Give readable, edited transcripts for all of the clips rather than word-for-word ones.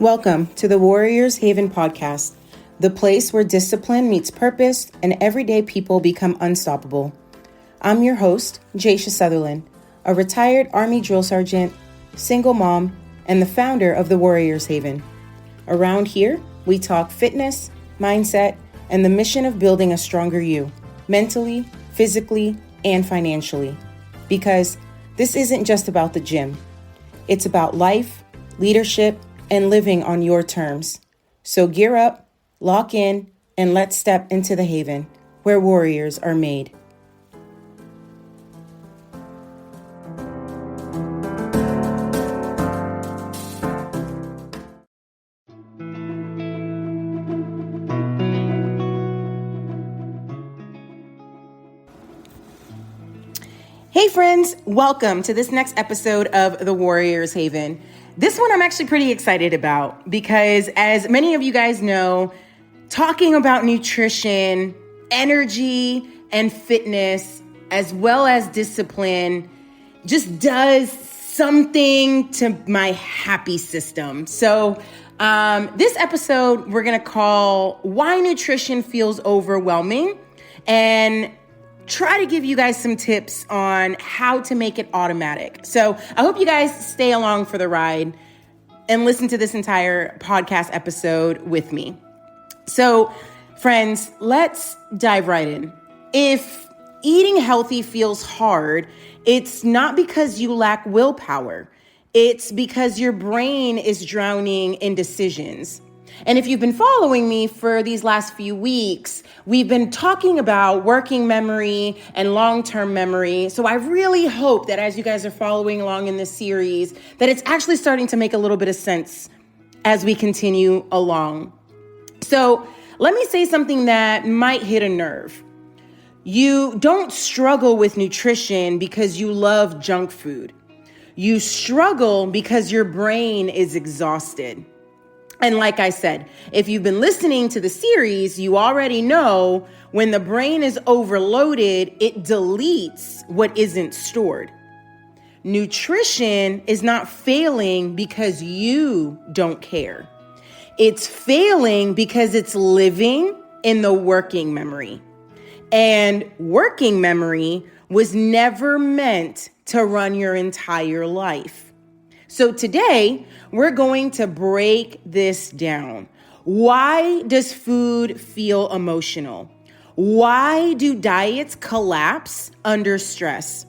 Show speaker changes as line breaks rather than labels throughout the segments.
Welcome to the Warriors Haven podcast, the place where discipline meets purpose and everyday people become unstoppable. I'm your host, Jeshia Sutherland, a retired Army drill sergeant, single mom, and the founder of the Warriors Haven. Around here, we talk fitness, mindset, and the mission of building a stronger you, mentally, physically, and financially. Because this isn't just about the gym. It's about life, leadership, and living on your terms. So gear up, lock in, and let's step into the haven where warriors are made. Hey friends, welcome to this next episode of the Warriors Haven. This one I'm actually pretty excited about because, as many of you guys know, talking about nutrition, energy, and fitness, as well as discipline, just does something to my happy system. So this episode we're going to call Why Nutrition Feels Overwhelming, and try to give you guys some tips on how to make it automatic. So I hope you guys stay along for the ride and listen to this entire podcast episode with me. So friends, let's dive right in. If eating healthy feels hard, it's not because you lack willpower. It's because your brain is drowning in decisions. And if you've been following me for these last few weeks, we've been talking about working memory and long-term memory. So I really hope that as you guys are following along in this series, that it's actually starting to make a little bit of sense as we continue along. So let me say something that might hit a nerve. You don't struggle with nutrition because you love junk food. You struggle because your brain is exhausted. And like I said, if you've been listening to the series, you already know when the brain is overloaded, it deletes what isn't stored. Nutrition is not failing because you don't care. It's failing because it's living in the working memory. And working memory was never meant to run your entire life. So today, we're going to break this down. Why does food feel emotional? Why do diets collapse under stress?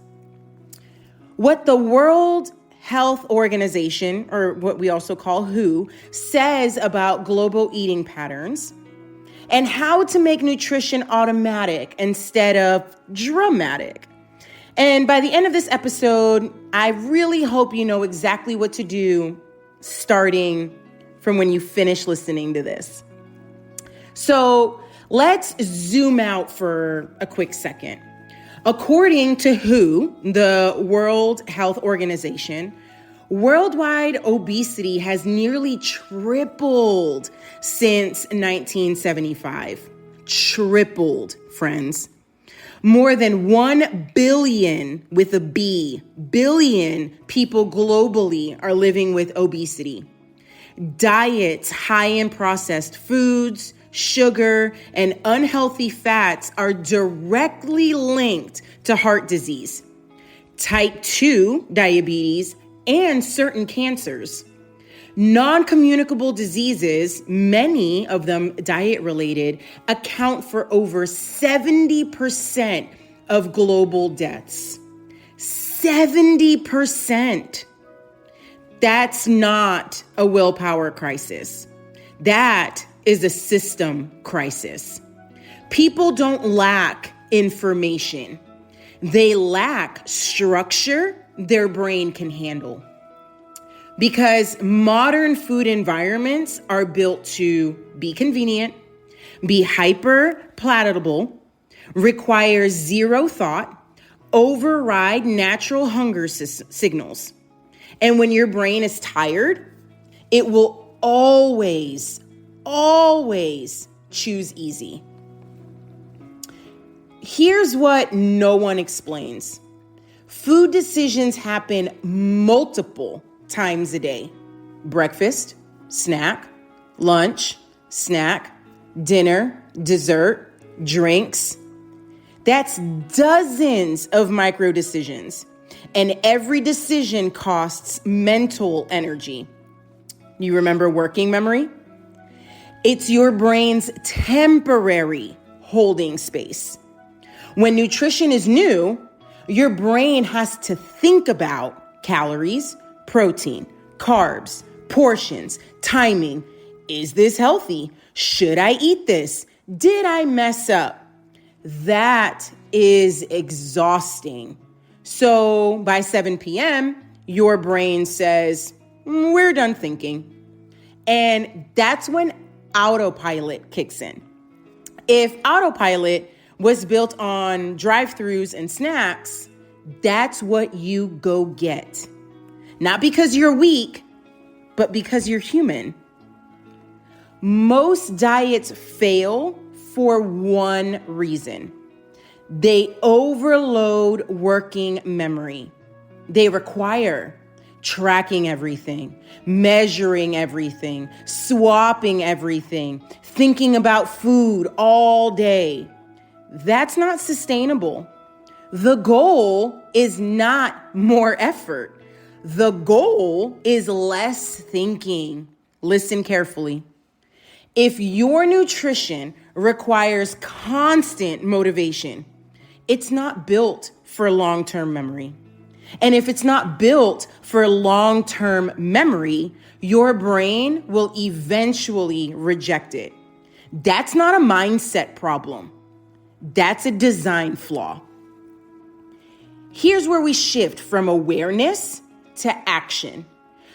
What the World Health Organization, or what we also call WHO, says about global eating patterns, and how to make nutrition automatic instead of dramatic. And by the end of this episode, I really hope you know exactly what to do starting from when you finish listening to this. So let's zoom out for a quick second. According to WHO, the World Health Organization, worldwide obesity has nearly tripled since 1975. Tripled, friends. More than 1 billion, with a B, billion people globally are living with obesity. Diets high in processed foods, sugar, and unhealthy fats are directly linked to heart disease, type 2 diabetes, and certain cancers. Non-communicable diseases, many of them diet-related, account for over 70% of global deaths. 70%. That's not a willpower crisis. That is a system crisis. People don't lack information. They lack structure their brain can handle. Because modern food environments are built to be convenient, be hyper palatable, require zero thought, override natural hunger signals. And when your brain is tired, it will always choose easy. Here's what no one explains. Food decisions happen multiple times a day. Breakfast, snack, lunch, snack, dinner, dessert, drinks. That's dozens of micro decisions. And every decision costs mental energy. You remember working memory? It's your brain's temporary holding space. When nutrition is new, your brain has to think about calories, protein, carbs, portions, timing. Is this healthy? Should I eat this? Did I mess up? That is exhausting. So by 7 p.m., your brain says, we're done thinking. And that's when autopilot kicks in. If autopilot was built on drive-thrus and snacks, that's what you go get. Not because you're weak, but because you're human. Most diets fail for one reason. They overload working memory. They require tracking everything, measuring everything, swapping everything, thinking about food all day. That's not sustainable. The goal is not more effort. The goal is less thinking. Listen carefully. If your nutrition requires constant motivation, it's not built for long-term memory. And if it's not built for long-term memory, your brain will eventually reject it. That's not a mindset problem. That's a design flaw. Here's where we shift from awareness to action.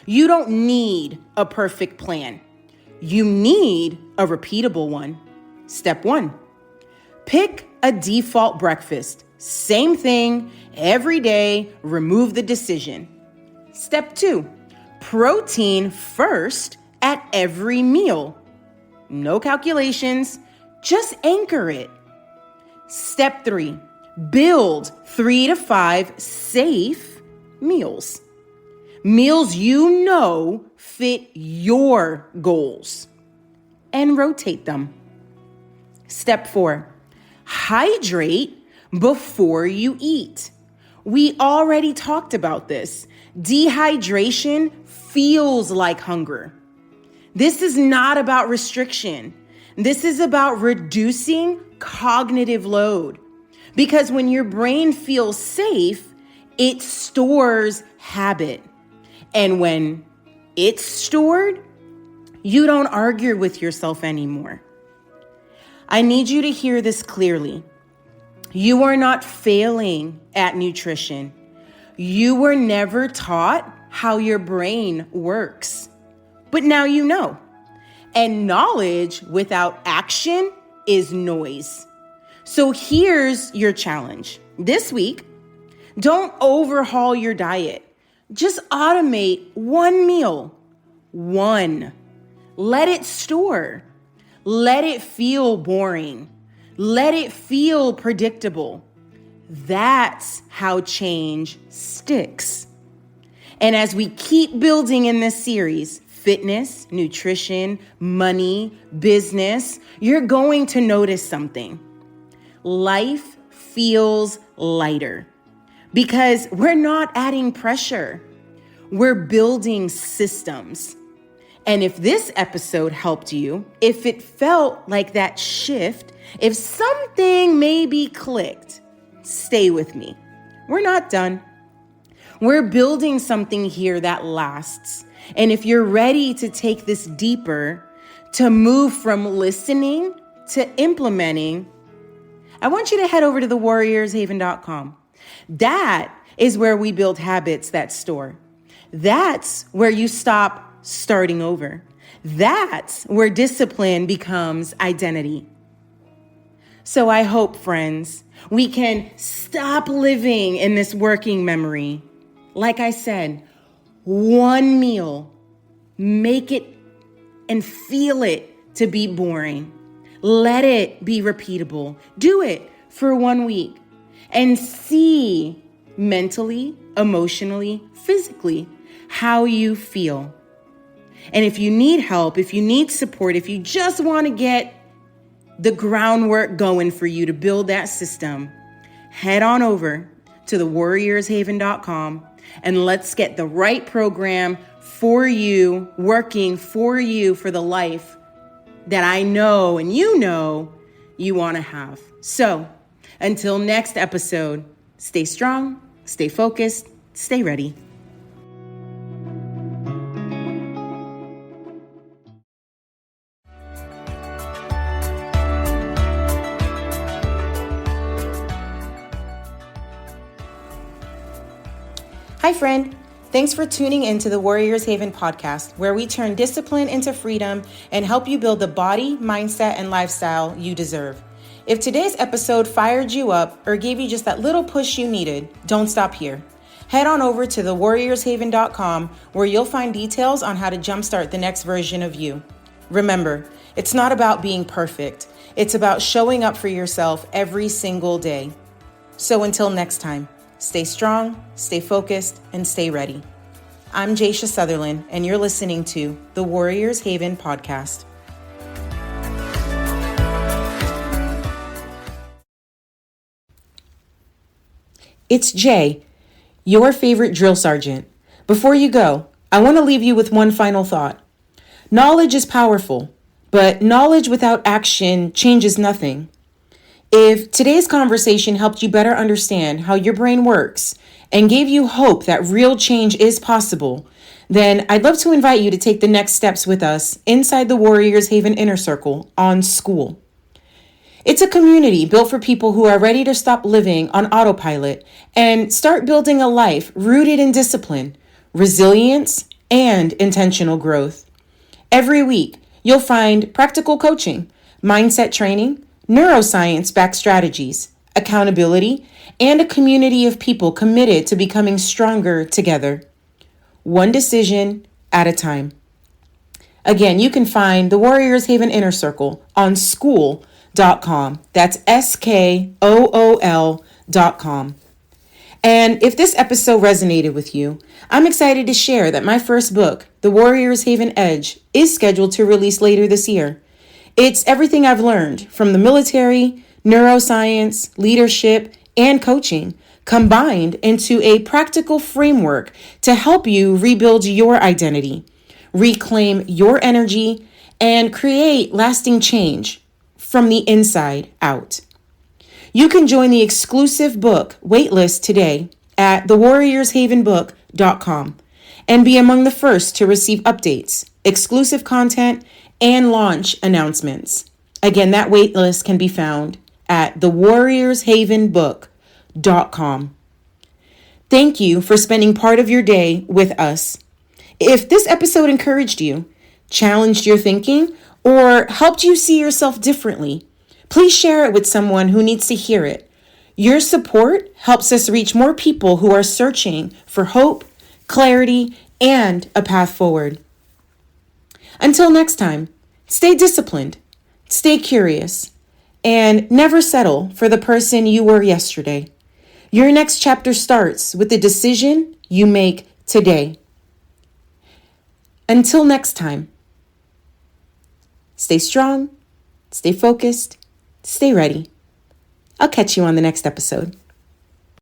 You don't need a perfect plan. You need a repeatable one. Step 1, pick a default breakfast. Same thing every day, remove the decision. Step 2, protein first at every meal. No calculations, just anchor it. Step 3, build 3 to 5 safe meals. Meals you know fit your goals, and rotate them. Step 4, hydrate before you eat. We already talked about this. Dehydration feels like hunger. This is not about restriction. This is about reducing cognitive load. Because when your brain feels safe, it stores habit. And when it's stored, you don't argue with yourself anymore. I need you to hear this clearly. You are not failing at nutrition. You were never taught how your brain works. But now you know. And knowledge without action is noise. So here's your challenge. This week, don't overhaul your diet. Just automate one meal. One. Let it store. Let it feel boring. Let it feel predictable. That's how change sticks. And as we keep building in this series, fitness, nutrition, money, business, you're going to notice something. Life feels lighter because we're not adding pressure. We're building systems. And if this episode helped you, if it felt like that shift, if something maybe clicked, stay with me. We're not done. We're building something here that lasts. And if you're ready to take this deeper, to move from listening to implementing, I want you to head over to thewarriorshaven.com. That is where we build habits that store. That's where you stop starting over. That's where discipline becomes identity. So I hope, friends, we can stop living in this working memory. Like I said, one meal, make it and feel it to be boring. Let it be repeatable. Do it for 1 week and see mentally, emotionally, physically how you feel. And if you need help, if you need support, if you just want to get the groundwork going for you to build that system, head on over to thewarriorshaven.com and let's get the right program for you, working for you for the life that I know and you want to have. So until next episode, stay strong, stay focused, stay ready. Hi, friend. Thanks for tuning into the Warriors Haven podcast, where we turn discipline into freedom and help you build the body, mindset, and lifestyle you deserve. If today's episode fired you up or gave you just that little push you needed, don't stop here. Head on over to thewarriorshaven.com, where you'll find details on how to jumpstart the next version of you. Remember, it's not about being perfect. It's about showing up for yourself every single day. So until next time, stay strong, stay focused, and stay ready. I'm Jeshia Sutherland, and you're listening to the Warriors Haven podcast. It's Jay, your favorite drill sergeant. Before you go, I want to leave you with one final thought. Knowledge is powerful, but knowledge without action changes nothing. If today's conversation helped you better understand how your brain works and gave you hope that real change is possible, then I'd love to invite you to take the next steps with us inside the Warriors Haven Inner Circle on School. It's a community built for people who are ready to stop living on autopilot and start building a life rooted in discipline, resilience, and intentional growth. Every week, you'll find practical coaching, mindset training, neuroscience-backed strategies, accountability, and a community of people committed to becoming stronger together, one decision at a time. Again, you can find the Warriors Haven Inner Circle on school.com. That's SKOOL.com. And if this episode resonated with you, I'm excited to share that my first book, The Warriors Haven Edge, is scheduled to release later this year. It's everything I've learned from the military, neuroscience, leadership, and coaching combined into a practical framework to help you rebuild your identity, reclaim your energy, and create lasting change from the inside out. You can join the exclusive book waitlist today at thewarriorshavenbook.com and be among the first to receive updates, exclusive content, and launch announcements. Again, that waitlist can be found at thewarriorshavenbook.com. Thank you for spending part of your day with us. If this episode encouraged you, challenged your thinking, or helped you see yourself differently, please share it with someone who needs to hear it. Your support helps us reach more people who are searching for hope, clarity, and a path forward. Until next time, stay disciplined, stay curious, and never settle for the person you were yesterday. Your next chapter starts with the decision you make today. Until next time, stay strong, stay focused, stay ready. I'll catch you on the next episode.